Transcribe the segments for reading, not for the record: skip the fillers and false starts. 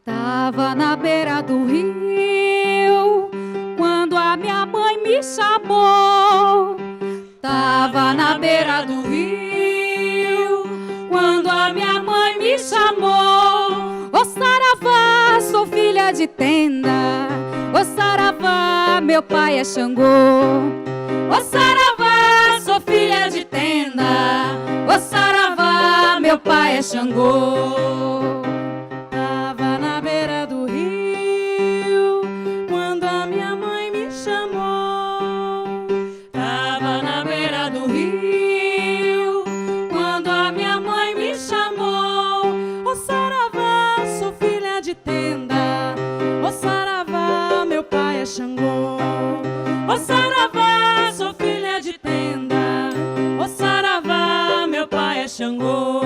Tava na beira do rio quando a minha mãe me chamou. Tava na beira do rio quando a minha mãe me chamou. Ô saravá, sou filha de tenda. Ô saravá, meu pai é Xangô. Ô saravá, sou filha de tenda. Ô saravá, meu pai é Xangô. Tava na beira do rio quando a minha mãe me chamou. Tava na beira do rio quando a minha mãe me chamou. Ô saravá, sou filha de tenda. Ô saravá, meu pai é Xangô. Ô saravá, sou filha de tenda. Ô saravá, meu pai é Xangô.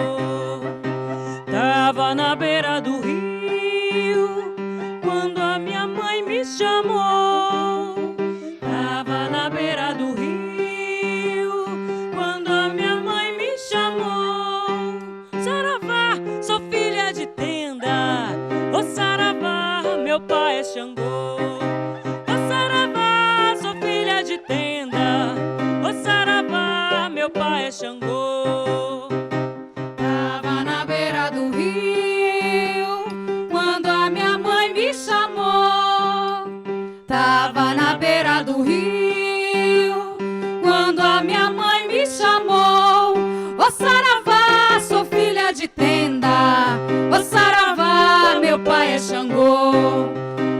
Tava na beira do rio quando a minha mãe me chamou. Tava na beira do rio quando a minha mãe me chamou. Saravá, sou filha de tenda. Ô saravá, meu pai é Xangô. Ô saravá, sou filha de tenda. Ô saravá, meu pai é Xangô. Tava na beira do rio quando a minha mãe me chamou. Tava na beira do rio quando a minha mãe me chamou. Ô saravá, sou filha de tenda. Ô saravá, meu pai é Xangô.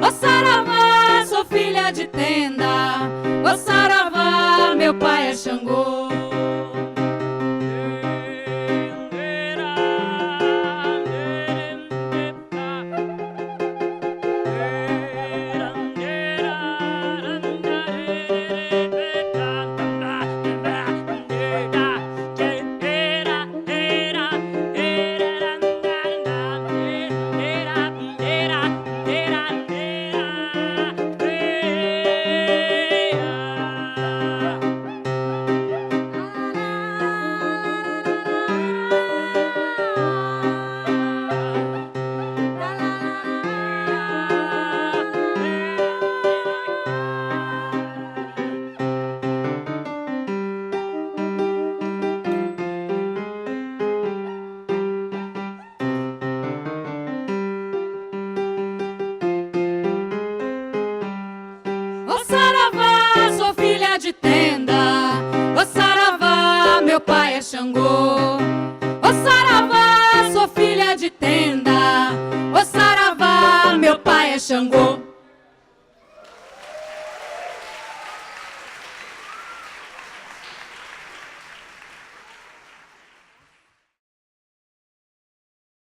Ô saravá, sou filha de tenda. Ô saravá, meu pai é Xangô. Ô saravá, sou filha de tenda. Ô saravá, meu pai é Xangô.